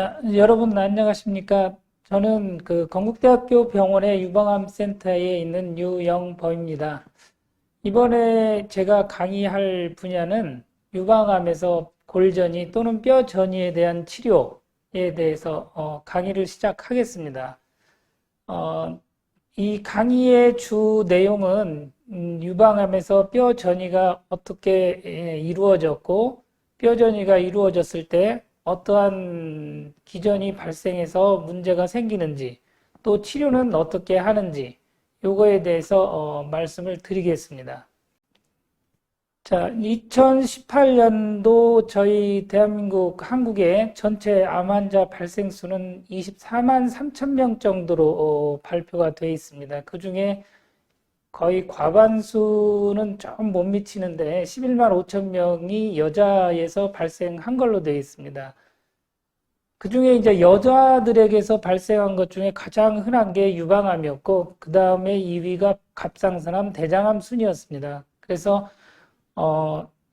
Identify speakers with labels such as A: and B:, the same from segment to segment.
A: 자, 여러분 안녕하십니까? 저는 그 건국대학교 병원의 유방암 센터에 있는 유영범입니다. 이번에 제가 강의할 분야는 유방암에서 골전이 또는 뼈전이에 대한 치료에 대해서 강의를 시작하겠습니다. 어, 이 강의의 주 내용은 유방암에서 뼈전이가 어떻게 이루어졌고 뼈전이가 이루어졌을 때 어떠한 기전이 발생해서 문제가 생기는지 또 치료는 어떻게 하는지 요거에 대해서 말씀을 드리겠습니다. 자, 2018년도 저희 대한민국 한국의 전체 암 환자 발생 수는 24만 3천 명 정도로 발표가 되어 있습니다. 그 중에 거의 과반수는 좀 못 미치는데 11만 5천 명이 여자에서 발생한 걸로 되어 있습니다. 그 중에 이제 여자들에게서 발생한 것 중에 가장 흔한 게 유방암이었고, 그 다음에 2위가 갑상선암, 대장암 순이었습니다. 그래서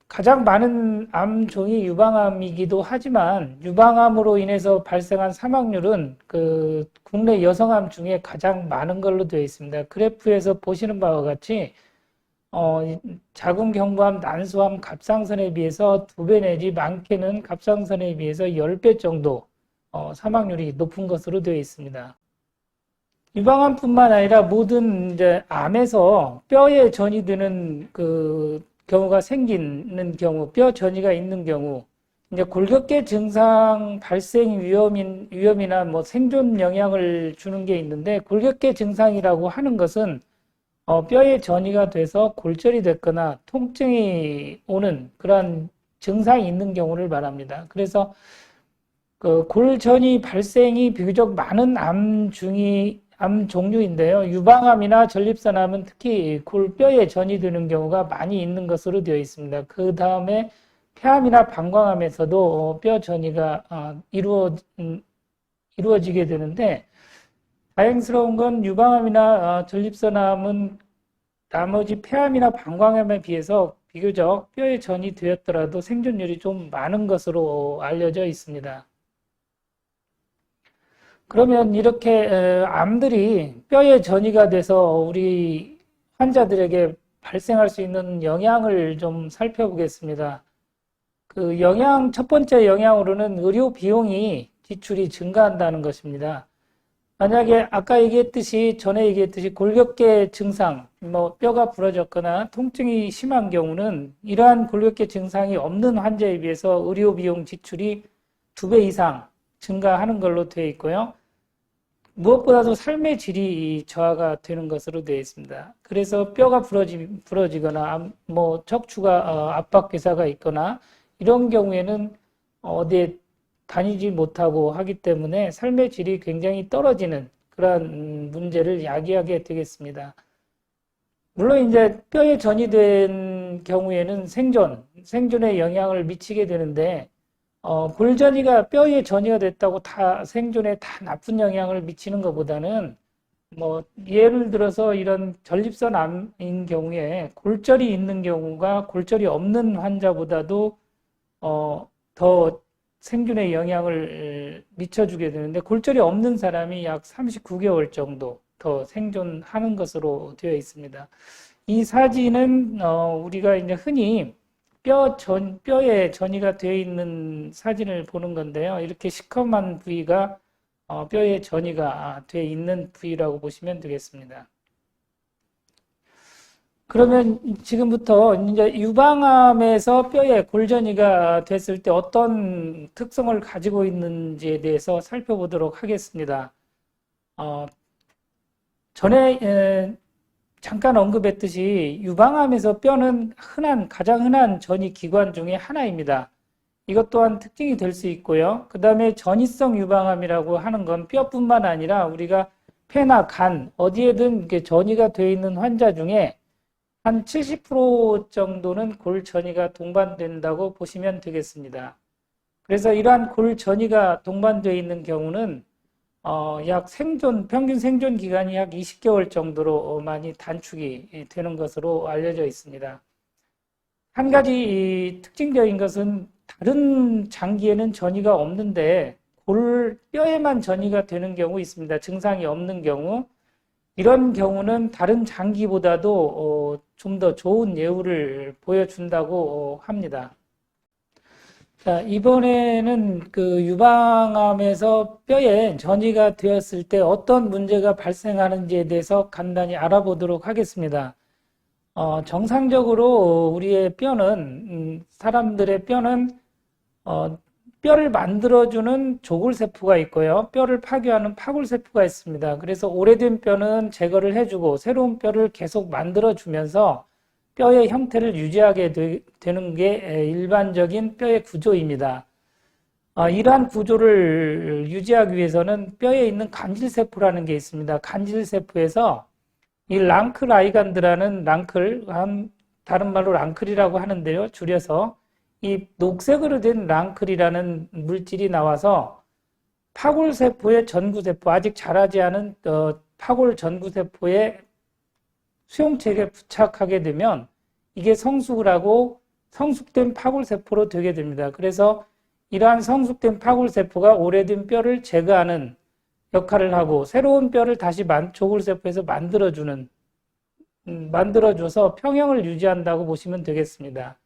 A: 가장 많은 암종이 유방암이기도 하지만 유방암으로 인해서 발생한 사망률은 그 국내 여성암 중에 가장 많은 걸로 되어 있습니다. 그래프에서 보시는 바와 같이 자궁경부암, 난소암, 갑상선에 비해서 2배 내지 많게는 갑상선에 비해서 10배 정도 사망률이 높은 것으로 되어 있습니다. 유방암뿐만 아니라 모든 이제 암에서 뼈에 전이 되는 그 경우가 생기는 경우, 뼈 전이가 있는 경우, 이제 골격계 증상 발생 위험이나 뭐 생존 영향을 주는 게 있는데, 골격계 증상이라고 하는 것은 뼈에 전이가 돼서 골절이 됐거나 통증이 오는 그런 증상이 있는 경우를 말합니다. 그래서 그 골전이 발생이 비교적 많은 암 종류인데요. 유방암이나 전립선암은 특히 골뼈에 전이 되는 경우가 많이 있는 것으로 되어 있습니다. 그 다음에 폐암이나 방광암에서도 뼈 전이가 이루어지게 되는데, 다행스러운 건 유방암이나 전립선암은 나머지 폐암이나 방광암에 비해서 비교적 뼈에 전이 되었더라도 생존율이 좀 많은 것으로 알려져 있습니다. 그러면 이렇게 암들이 뼈에 전이가 돼서 우리 환자들에게 발생할 수 있는 영향을 좀 살펴보겠습니다. 첫 번째 영향으로는 의료 비용이 지출이 증가한다는 것입니다. 만약에 전에 얘기했듯이 골격계 증상, 뭐 뼈가 부러졌거나 통증이 심한 경우는 이러한 골격계 증상이 없는 환자에 비해서 의료 비용 지출이 2배 이상 증가하는 걸로 되어 있고요. 무엇보다도 삶의 질이 저하가 되는 것으로 되어 있습니다. 그래서 뼈가 부러지거나 뭐 척추가 압박괴사가 있거나 이런 경우에는 어디에 다니지 못하고 하기 때문에 삶의 질이 굉장히 떨어지는 그러한 문제를 야기하게 되겠습니다. 물론 이제 뼈에 전이된 경우에는 생존에 영향을 미치게 되는데 골전이가 뼈에 전이가 됐다고 다 생존에 다 나쁜 영향을 미치는 것보다는 뭐 예를 들어서 이런 전립선 암인 경우에 골절이 있는 경우가 골절이 없는 환자보다도 더 생존에 영향을 미쳐주게 되는데, 골절이 없는 사람이 약 39개월 정도 더 생존하는 것으로 되어 있습니다. 이 사진은 우리가 이제 흔히 뼈에 전이가 되어 있는 사진을 보는 건데요. 이렇게 시커먼 부위가 뼈에 전이가 되어 있는 부위라고 보시면 되겠습니다. 그러면 지금부터 이제 유방암에서 뼈에 골전이가 됐을 때 어떤 특성을 가지고 있는지에 대해서 살펴보도록 하겠습니다. 전에 잠깐 언급했듯이 유방암에서 뼈는 가장 흔한 전이 기관 중에 하나입니다. 이것 또한 특징이 될 수 있고요. 그 다음에 전이성 유방암이라고 하는 건 뼈뿐만 아니라 우리가 폐나 간 어디에든 전이가 되어 있는 환자 중에 한 70% 정도는 골전이가 동반된다고 보시면 되겠습니다. 그래서 이러한 골전이가 동반되어 있는 경우는 평균 생존 기간이 약 20개월 정도로 많이 단축이 되는 것으로 알려져 있습니다. 한 가지 특징적인 것은 다른 장기에는 전이가 없는데 뼈에만 전이가 되는 경우 있습니다. 증상이 없는 경우. 이런 경우는 다른 장기보다도 좀 더 좋은 예후를 보여준다고 합니다. 자, 이번에는 그 유방암에서 뼈에 전이가 되었을 때 어떤 문제가 발생하는지에 대해서 간단히 알아보도록 하겠습니다. 정상적으로 우리의 뼈는, 사람들의 뼈는, 뼈를 만들어주는 조골세포가 있고요. 뼈를 파괴하는 파골세포가 있습니다. 그래서 오래된 뼈는 제거를 해주고 새로운 뼈를 계속 만들어주면서 뼈의 형태를 유지하게 되는 게 일반적인 뼈의 구조입니다. 이러한 구조를 유지하기 위해서는 뼈에 있는 간질세포라는 게 있습니다. 간질세포에서 이 랑클아이간드라는 다른 말로 랑클이라고 하는데요. 줄여서 이 녹색으로 된 랑클이라는 물질이 나와서 파골세포의 전구세포, 아직 자라지 않은 파골 전구세포의 수용체에 부착하게 되면 이게 성숙을 하고 성숙된 파골세포로 되게 됩니다. 그래서 이러한 성숙된 파골세포가 오래된 뼈를 제거하는 역할을 하고 새로운 뼈를 다시 조골세포에서 만들어줘서 평형을 유지한다고 보시면 되겠습니다.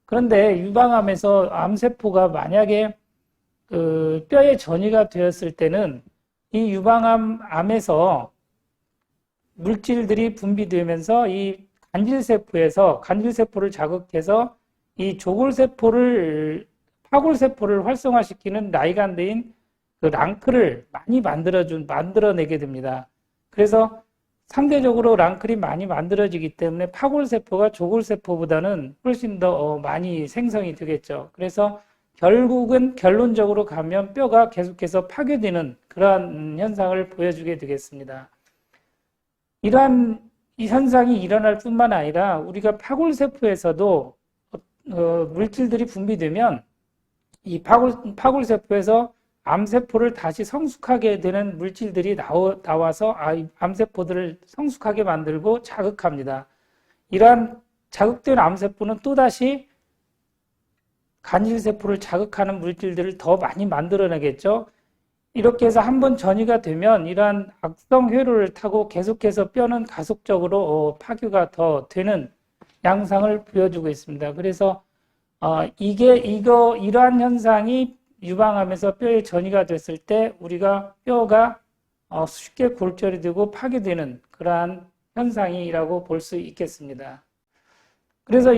A: 그런데 유방암에서 암세포가 만약에 그 뼈에 전이가 되었을 때는 이 유방암에서 물질들이 분비되면서 이 간질세포를 자극해서 이 파골세포를 활성화시키는 라이간드인 그 랑클을 많이 만들어내게 됩니다. 그래서 상대적으로 랑클이 많이 만들어지기 때문에 파골세포가 조골세포보다는 훨씬 더 많이 생성이 되겠죠. 그래서 결국은 결론적으로 가면 뼈가 계속해서 파괴되는 그러한 현상을 보여주게 되겠습니다. 이러한 이 현상이 일어날 뿐만 아니라 우리가 파골세포에서도 물질들이 분비되면 이 파골세포에서 암세포를 다시 성숙하게 되는 물질들이 나와서 암세포들을 성숙하게 만들고 자극합니다. 이러한 자극된 암세포는 또다시 간질세포를 자극하는 물질들을 더 많이 만들어내겠죠. 이렇게 해서 한번 전이가 되면 이러한 악성 회로를 타고 계속해서 뼈는 가속적으로 파괴가 더 되는 양상을 보여주고 있습니다. 그래서 이러한 현상이 유방암에서 뼈에 전이가 됐을 때 우리가 뼈가 쉽게 골절이 되고 파괴되는 그러한 현상이라고 볼 수 있겠습니다. 그래서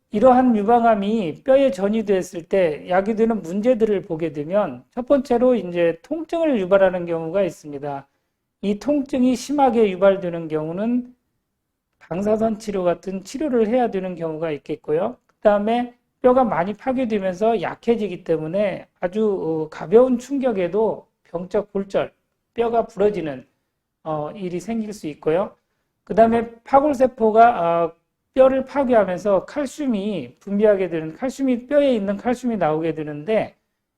A: 이러한 유방암이 뼈에 전이됐을 때 야기되는 문제들을 보게 되면 첫 번째로 이제 통증을 유발하는 경우가 있습니다. 이 통증이 심하게 유발되는 경우는 방사선 치료 같은 치료를 해야 되는 경우가 있겠고요. 그 다음에 뼈가 많이 파괴되면서 약해지기 때문에 아주 가벼운 충격에도 병적 골절, 뼈가 부러지는 일이 생길 수 있고요. 그 다음에 파골세포가 뼈를 파괴하면서 칼슘이 분비하게 되는 뼈에 있는 칼슘이 나오게 되는데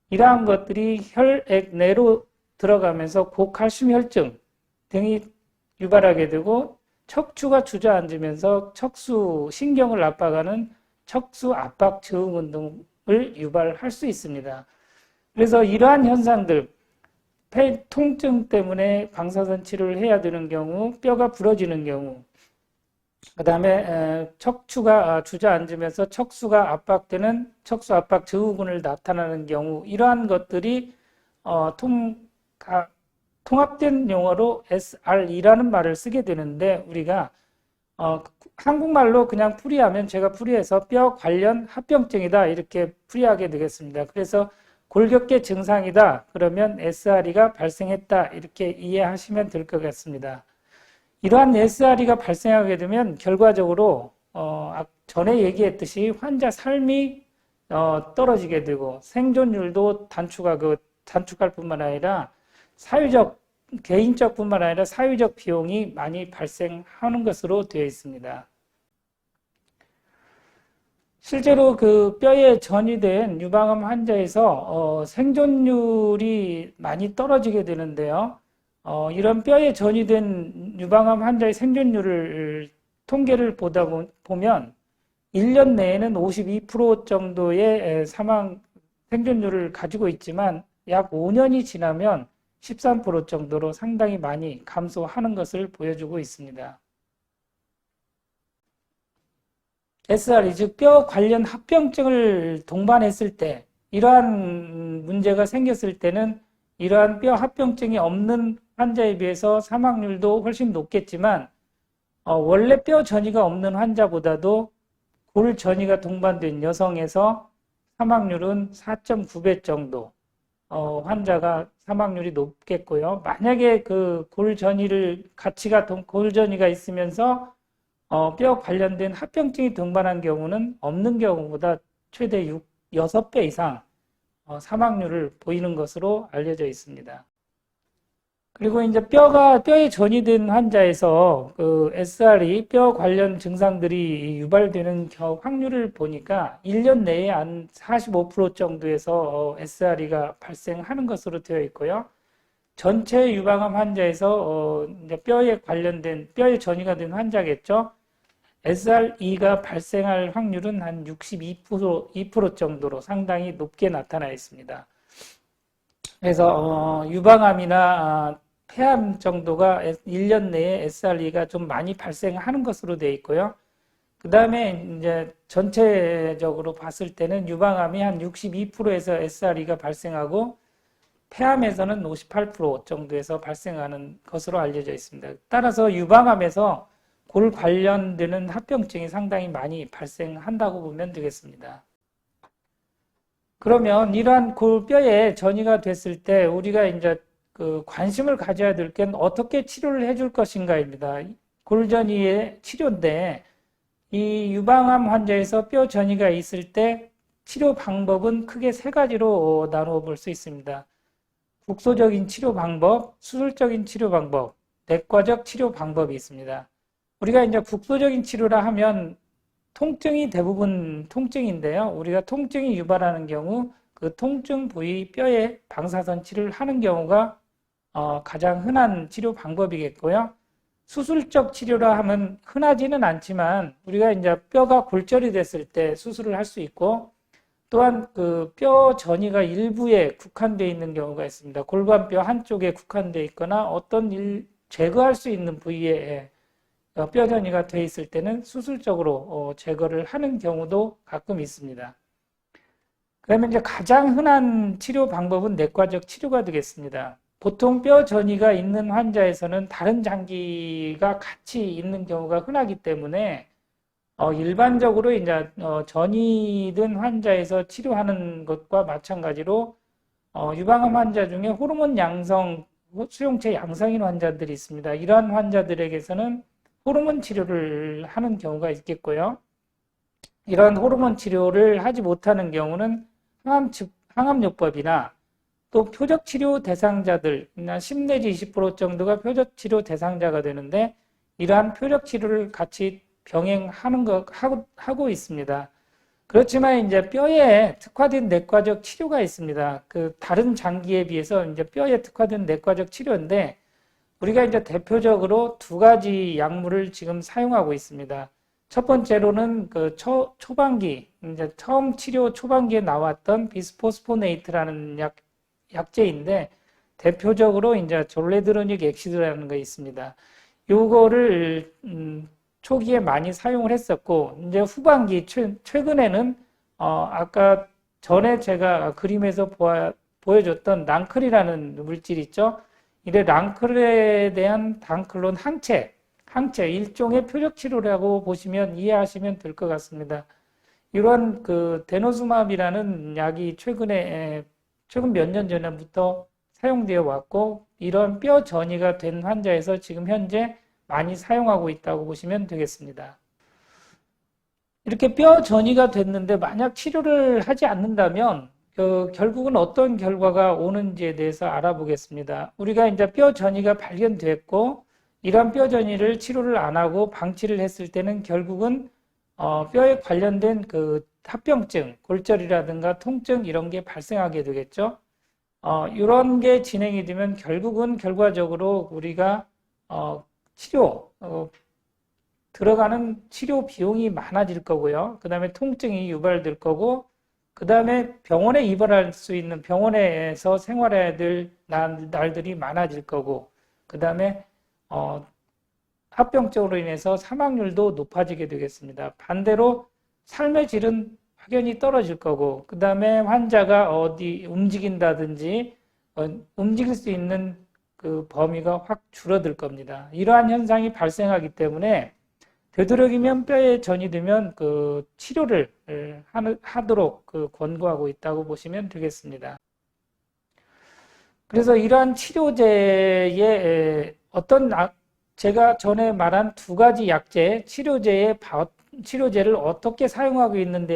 A: 이러한 것들이 혈액 내로 들어가면서 고칼슘 혈증 등이 유발하게 되고 척추가 주저앉으면서 척수 신경을 압박하는 척수 압박 증후 운동을 유발할 수 있습니다. 그래서 이러한 현상들, 통증 때문에 방사선 치료를 해야 되는 경우, 뼈가 부러지는 경우, 그 다음에 척추가 주저앉으면서 척수가 압박되는 척수 압박 증후군을 나타나는 경우, 이러한 것들이 통합된 용어로 SRE라는 말을 쓰게 되는데 우리가 한국말로 그냥 풀이하면 제가 풀이해서 뼈 관련 합병증이다 이렇게 풀이하게 되겠습니다. 그래서 골격계 증상이다 그러면 SRE가 발생했다 이렇게 이해하시면 될 것 같습니다. 이러한 SRE가 발생하게 되면 결과적으로 전에 얘기했듯이 환자 삶이 떨어지게 되고 생존율도 단축할 뿐만 아니라 개인적 뿐만 아니라 사회적 비용이 많이 발생하는 것으로 되어 있습니다. 실제로 그 뼈에 전이된 유방암 환자에서 생존율이 많이 떨어지게 되는데요. 이런 뼈에 전이된 유방암 환자의 생존율을 통계를 보다 보면 1년 내에는 52% 정도의 생존율을 가지고 있지만 약 5년이 지나면 13% 정도로 상당히 많이 감소하는 것을 보여주고 있습니다. SRE, 즉 뼈 관련 합병증을 동반했을 때 이러한 문제가 생겼을 때는 이러한 뼈 합병증이 없는 환자에 비해서 사망률도 훨씬 높겠지만 원래 뼈 전이가 없는 환자보다도 골 전이가 동반된 여성에서 사망률은 4.9배 정도 환자가 사망률이 높겠고요. 만약에 그 골 전이를 골 전이가 있으면서 뼈 관련된 합병증이 동반한 경우는 없는 경우보다 최대 6배 이상 사망률을 보이는 것으로 알려져 있습니다. 그리고 이제 뼈에 전이된 환자에서 그 SRE 뼈 관련 증상들이 유발되는 확률을 보니까 1년 내에 한 45% 정도에서 SRE가 발생하는 것으로 되어 있고요. 전체 유방암 환자에서 이제 뼈에 전이가 된 환자겠죠. SRE가 발생할 확률은 한 62% 정도로 상당히 높게 나타나 있습니다. 그래서 유방암이나 폐암 정도가 1년 내에 SRE가 좀 많이 발생하는 것으로 되어 있고요. 그 다음에 이제 전체적으로 봤을 때는 유방암이 한 62%에서 SRE가 발생하고 폐암에서는 58% 정도에서 발생하는 것으로 알려져 있습니다. 따라서 유방암에서 골 관련되는 합병증이 상당히 많이 발생한다고 보면 되겠습니다. 그러면 이러한 골뼈에 전이가 됐을 때 우리가 이제 그 관심을 가져야 될 게 어떻게 치료를 해줄 것인가입니다. 골전이의 치료인데 이 유방암 환자에서 뼈 전이가 있을 때 치료 방법은 크게 세 가지로 나누어 볼 수 있습니다. 국소적인 치료 방법, 수술적인 치료 방법, 내과적 치료 방법이 있습니다. 우리가 이제 국소적인 치료라 하면 통증이 대부분 통증인데요. 우리가 통증이 유발하는 경우 그 통증 부위 뼈에 방사선 치료를 하는 경우가 가장 흔한 치료 방법이겠고요. 수술적 치료라 하면 흔하지는 않지만 우리가 이제 뼈가 골절이 됐을 때 수술을 할 수 있고 또한 그 뼈 전이가 일부에 국한되어 있는 경우가 있습니다. 골반뼈 한쪽에 국한되어 있거나 어떤 제거할 수 있는 부위에 뼈 전이가 되어 있을 때는 수술적으로 제거를 하는 경우도 가끔 있습니다. 그러면 이제 가장 흔한 치료 방법은 내과적 치료가 되겠습니다. 보통 뼈 전이가 있는 환자에서는 다른 장기가 같이 있는 경우가 흔하기 때문에 일반적으로 이제 전이든 환자에서 치료하는 것과 마찬가지로 유방암 환자 중에 호르몬 양성, 수용체 양성인 환자들이 있습니다. 이러한 환자들에게서는 호르몬 치료를 하는 경우가 있겠고요. 이러한 호르몬 치료를 하지 못하는 경우는 항암요법이나 또 표적치료 대상자들, 10 내지 20% 정도가 표적치료 대상자가 되는데 이러한 표적치료를 같이 병행하는 하고 있습니다. 그렇지만 이제 뼈에 특화된 내과적 치료가 있습니다. 그 다른 장기에 비해서 이제 뼈에 특화된 내과적 치료인데 우리가 이제 대표적으로 두 가지 약물을 지금 사용하고 있습니다. 첫 번째로는 그 초반기, 이제 처음 치료 초반기에 나왔던 비스포스포네이트라는 약제인데 대표적으로 이제 졸레드로닉 엑시드라는 게 있습니다. 요거를 초기에 많이 사용을 했었고 이제 후반기 최근에는 아까 전에 제가 그림에서 보여줬던 랑클이라는 물질 있죠. 이래 랑클에 대한 단클론 항체 일종의 표적 치료라고 보시면 이해하시면 될 것 같습니다. 이런 그 데노스맘이라는 약이 최근 몇 년 전부터 사용되어 왔고 이런 뼈 전이가 된 환자에서 지금 현재 많이 사용하고 있다고 보시면 되겠습니다. 이렇게 뼈 전이가 됐는데 만약 치료를 하지 않는다면 결국은 어떤 결과가 오는지에 대해서 알아보겠습니다. 우리가 이제 뼈 전이가 발견됐고 이러한 뼈 전이를 치료를 안 하고 방치를 했을 때는 결국은 뼈에 관련된 그 합병증, 골절이라든가 통증 이런 게 발생하게 되겠죠. 이런 게 진행이 되면 결국은 결과적으로 우리가 들어가는 치료 비용이 많아질 거고요. 그 다음에 통증이 유발될 거고 그 다음에 병원에 입원할 수 있는 병원에서 생활해야 될 날들이 많아질 거고, 그 다음에 합병증으로 인해서 사망률도 높아지게 되겠습니다. 반대로 삶의 질은 확연히 떨어질 거고, 그 다음에 환자가 어디 움직인다든지 움직일 수 있는 그 범위가 확 줄어들 겁니다. 이러한 현상이 발생하기 때문에 되도록이면 뼈에 전이 되면 그 치료를 하도록 권고하고 있다고 보시면 되겠습니다. 그래서 이러한 치료제의 제가 전에 말한 두 가지 약제, 치료제를 어떻게 사용하고 있는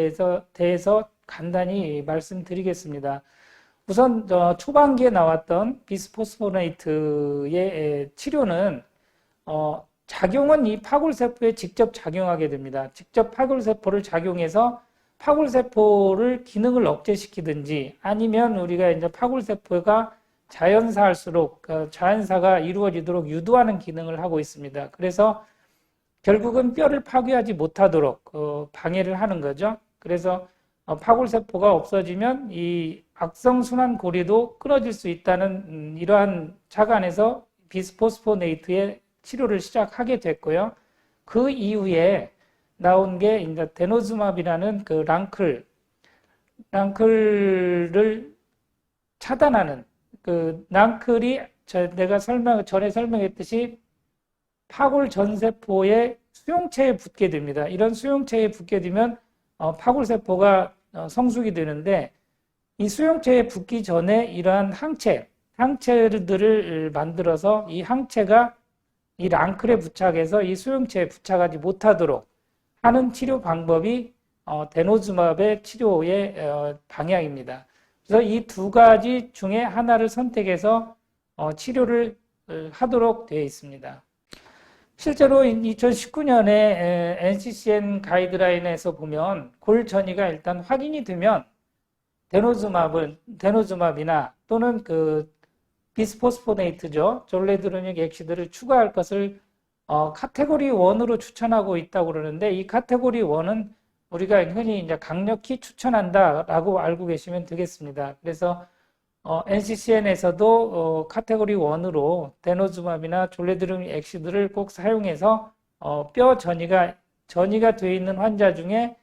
A: 대해서 간단히 말씀드리겠습니다. 우선 초반기에 나왔던 비스포스포네이트의 치료는 작용은 이 파골세포에 직접 작용하게 됩니다. 직접 파골세포를 작용해서 파골세포를 기능을 억제시키든지 아니면 우리가 이제 파골세포가 자연사할수록 자연사가 이루어지도록 유도하는 기능을 하고 있습니다. 그래서 결국은 뼈를 파괴하지 못하도록 방해를 하는 거죠. 그래서 파골세포가 없어지면 이 악성순환 고리도 끊어질 수 있다는 이러한 착안에서 비스포스포네이트의 치료를 시작하게 됐고요. 그 이후에 나온 게 이제 데노즈맙이라는 그 랑클을 차단하는 그 랑클이 내가 전에 설명했듯이 파골 전세포의 수용체에 붙게 됩니다. 이런 수용체에 붙게 되면 파골세포가 성숙이 되는데 이 수용체에 붙기 전에 이러한 항체들을 만들어서 이 항체가 이 랑클에 부착해서 이 수용체에 부착하지 못하도록 하는 치료 방법이 데노즈맙의 치료의 방향입니다. 그래서 이 두 가지 중에 하나를 선택해서 치료를 하도록 되어 있습니다. 실제로 2019년에 NCCN 가이드라인에서 보면 골 전이가 일단 확인이 되면 데노즈맙이나 또는 그 비스포스포네이트죠. 졸레드로닉 액시드를 추가할 것을 카테고리 1으로 추천하고 있다고 그러는데 이 카테고리 1은 우리가 흔히 이제 강력히 추천한다라고 알고 계시면 되겠습니다. 그래서 NCCN에서도 카테고리 1으로 데노즈맙이나 졸레드로닉 액시드를 꼭 사용해서 뼈 전이가 되어 있는 환자 중에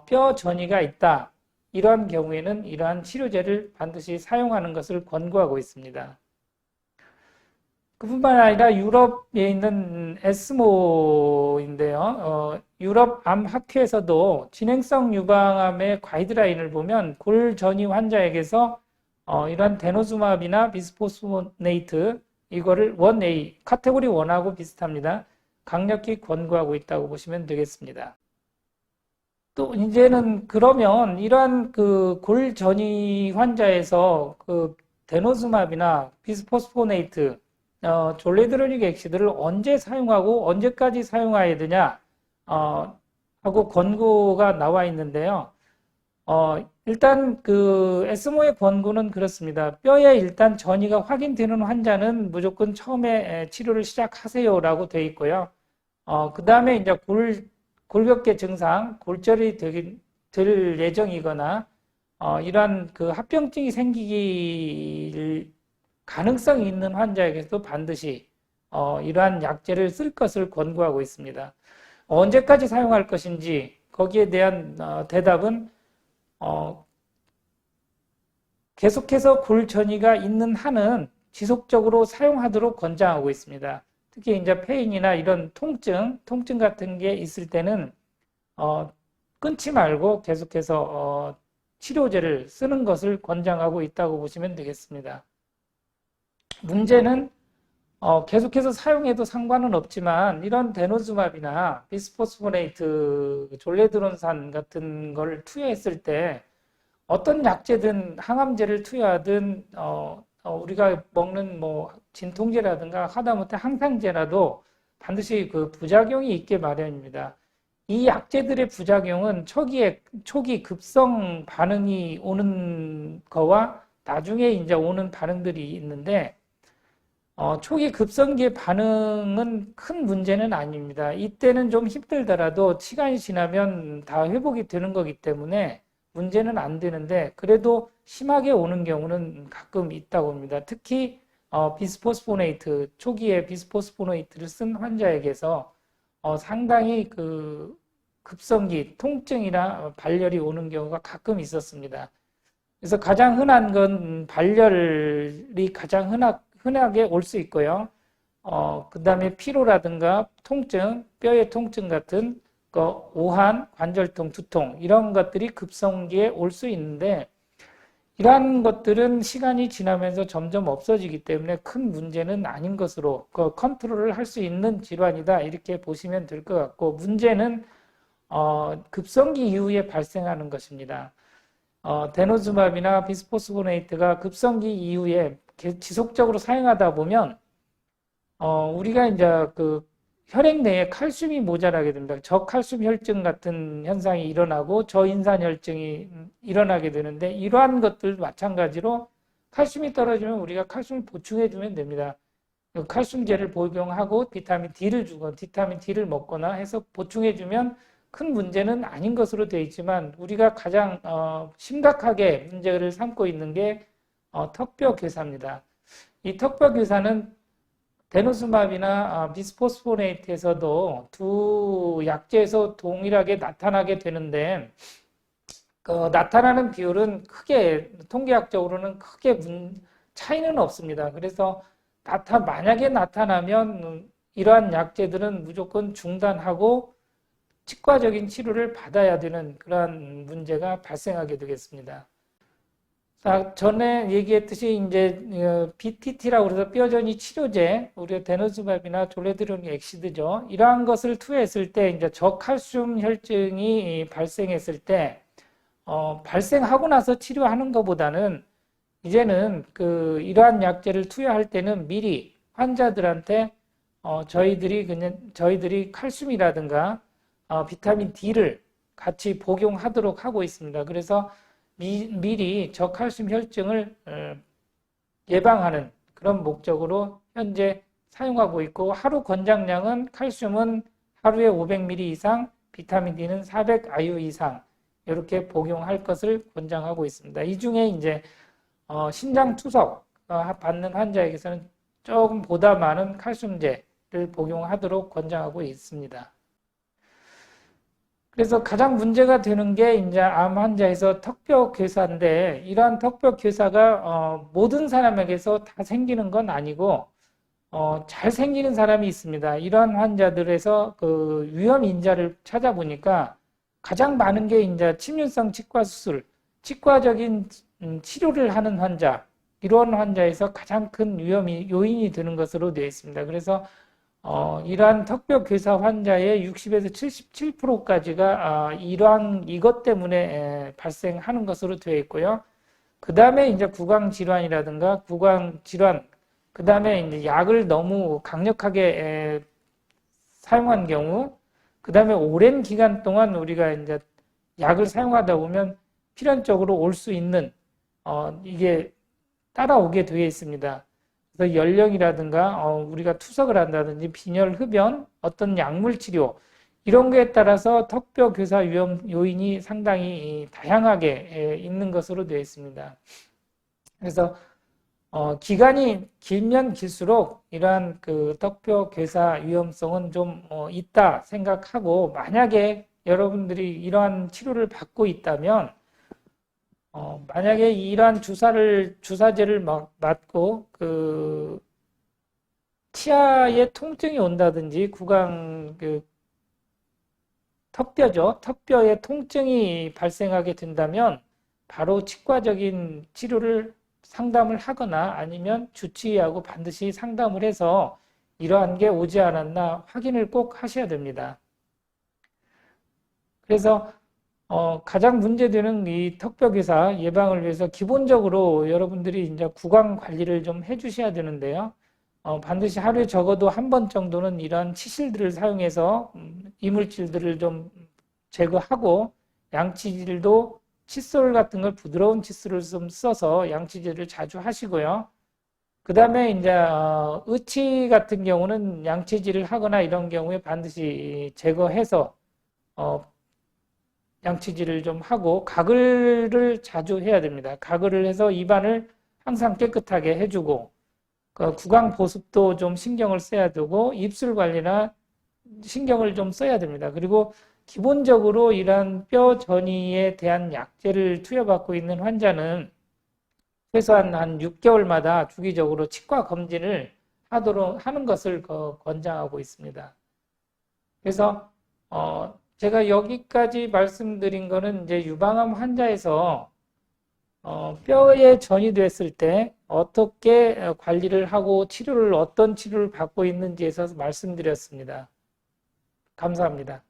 A: 뼈 전이가 있다. 이러한 경우에는 이러한 치료제를 반드시 사용하는 것을 권고하고 있습니다. 그뿐만 아니라 유럽에 있는 에스모인데요. 유럽 암학회에서도 진행성 유방암의 가이드라인을 보면 골 전이 환자에게서 이런 데노즈맙이나 비스포스포네이트 이거를 1A 카테고리 1하고 비슷합니다. 강력히 권고하고 있다고 보시면 되겠습니다. 또 이제는 그러면 이러한 그 골 전이 환자에서 그 데노즈맙이나 비스포스포네이트 졸레드로닉 액시드를 언제 사용하고 언제까지 사용해야 되냐 하고 권고가 나와 있는데요. 일단 그 에스모의 권고는 그렇습니다. 뼈에 일단 전이가 확인되는 환자는 무조건 처음에 치료를 시작하세요라고 되어 있고요. 그 다음에 이제 골격계 증상, 골절이 될 예정이거나 이러한 그 합병증이 생기길 가능성이 있는 환자에게도 반드시 이러한 약제를 쓸 것을 권고하고 있습니다. 언제까지 사용할 것인지 거기에 대한 대답은 계속해서 골 전이가 있는 한은 지속적으로 사용하도록 권장하고 있습니다. 특히 이제 페인이나 이런 통증 같은 게 있을 때는 끊지 말고 계속해서 치료제를 쓰는 것을 권장하고 있다고 보시면 되겠습니다. 문제는 계속해서 사용해도 상관은 없지만 이런 데노즈맙이나 비스포스포네이트, 졸레드론산 같은 걸 투여했을 때 어떤 약제든 항암제를 투여하든 우리가 먹는 뭐 진통제라든가 하다못해 항상제라도 반드시 그 부작용이 있게 마련입니다. 이 약제들의 부작용은 초기 급성 반응이 오는 거와 나중에 이제 오는 반응들이 있는데 초기 급성기의 반응은 큰 문제는 아닙니다. 이때는 좀 힘들더라도 시간이 지나면 다 회복이 되는 거기 때문에 문제는 안 되는데 그래도 심하게 오는 경우는 가끔 있다고 합니다. 특히 비스포스포네이트 초기에 비스포스포네이트를 쓴 환자에게서 상당히 그 급성기 통증이나 발열이 오는 경우가 가끔 있었습니다. 그래서 가장 흔한 건 발열이 가장 흔하게 올 수 있고요. 그 다음에 피로라든가 통증, 뼈의 통증 같은 오한, 관절통, 두통 이런 것들이 급성기에 올 수 있는데 이러한 것들은 시간이 지나면서 점점 없어지기 때문에 큰 문제는 아닌 것으로 컨트롤을 할 수 있는 질환이다 이렇게 보시면 될 것 같고 문제는 급성기 이후에 발생하는 것입니다. 데노즈맙이나 비스포스포네이트가 급성기 이후에 지속적으로 사용하다 보면 우리가 이제 그 혈액 내에 칼슘이 모자라게 됩니다. 저칼슘 혈증 같은 현상이 일어나고 저인산 혈증이 일어나게 되는데 이러한 것들 마찬가지로 칼슘이 떨어지면 우리가 칼슘을 보충해 주면 됩니다. 칼슘제를 복용하고 비타민 D를 주거나 비타민 D를 먹거나 해서 보충해 주면 큰 문제는 아닌 것으로 되어 있지만 우리가 가장 심각하게 문제를 삼고 있는 게 턱뼈 괴사입니다. 이 턱뼈 괴사는 데노스맙이나 비스포스포네이트에서도 두 약제에서 동일하게 나타나게 되는데 나타나는 비율은 크게 통계학적으로는 크게 차이는 없습니다. 그래서 만약에 나타나면 이러한 약제들은 무조건 중단하고 치과적인 치료를 받아야 되는 그러한 문제가 발생하게 되겠습니다. 전에 얘기했듯이 이제 BTT라고 해서 뼈전이 치료제, 우리가 데노즈맙이나 졸레드로닉 엑시드죠. 이러한 것을 투여했을 때 이제 저칼슘 혈증이 발생했을 때 발생하고 나서 치료하는 것보다는 이제는 이러한 약제를 투여할 때는 미리 환자들한테 저희들이 칼슘이라든가 비타민 D를 같이 복용하도록 하고 있습니다. 그래서 미리 저칼슘 혈증을 예방하는 그런 목적으로 현재 사용하고 있고 하루 권장량은 칼슘은 하루에 500ml 이상, 비타민 D는 400 IU 이상 이렇게 복용할 것을 권장하고 있습니다. 이 중에 이제 신장 투석 받는 환자에게서는 조금 보다 많은 칼슘제를 복용하도록 권장하고 있습니다. 그래서 가장 문제가 되는 게 이제 암 환자에서 턱뼈 괴사인데 이러한 턱뼈 괴사가 모든 사람에게서 다 생기는 건 아니고 잘 생기는 사람이 있습니다. 이러한 환자들에서 그 위험 인자를 찾아보니까 가장 많은 게 이제 침륜성 치과 수술, 치과적인 치료를 하는 환자, 이런 환자에서 가장 큰 요인이 되는 것으로 되어 있습니다. 그래서 이러한 턱뼈 괴사 환자의 60에서 77%까지가 이것 때문에 발생하는 것으로 되어 있고요. 그 다음에 이제 구강 질환이라든가 구강 질환, 그 다음에 이제 약을 너무 강력하게 사용한 경우, 그 다음에 오랜 기간 동안 우리가 이제 약을 사용하다 보면 필연적으로 올 수 있는 이게 따라오게 되어 있습니다. 그래서 연령이라든가 우리가 투석을 한다든지 빈혈, 흡연, 어떤 약물 치료 이런 거에 따라서 턱뼈 괴사 위험 요인이 상당히 다양하게 있는 것으로 되어 있습니다. 그래서 기간이 길면 길수록 이러한 그 턱뼈 괴사 위험성은 좀 있다 생각하고 만약에 여러분들이 이러한 치료를 받고 있다면 만약에 이러한 주사제를 맞고 치아에 통증이 온다든지 구강 턱뼈죠. 턱뼈에 통증이 발생하게 된다면 바로 치과적인 치료를 상담을 하거나 아니면 주치의하고 반드시 상담을 해서 이러한 게 오지 않았나 확인을 꼭 하셔야 됩니다. 그래서 가장 문제되는 이 턱뼈 괴사 예방을 위해서 기본적으로 여러분들이 이제 구강 관리를 좀 해주셔야 되는데요. 반드시 하루에 적어도 한 번 정도는 이러한 치실들을 사용해서 이물질들을 좀 제거하고 양치질도 칫솔 같은 걸 부드러운 칫솔을 좀 써서 양치질을 자주 하시고요. 그 다음에 이제 의치 같은 경우는 양치질을 하거나 이런 경우에 반드시 제거해서 양치질을 좀 하고 가글을 자주 해야 됩니다. 가글을 해서 입안을 항상 깨끗하게 해주고 그 구강 보습도 좀 신경을 써야 되고 입술 관리나 신경을 좀 써야 됩니다. 그리고 기본적으로 이러한 뼈 전이에 대한 약제를 투여받고 있는 환자는 최소한 한 6개월마다 주기적으로 치과 검진을 하는 것을 권장하고 있습니다. 그래서 제가 여기까지 말씀드린 거는 이제 유방암 환자에서 뼈에 전이 됐을 때 어떻게 관리를 하고 어떤 치료를 받고 있는지에 서 말씀드렸습니다. 감사합니다.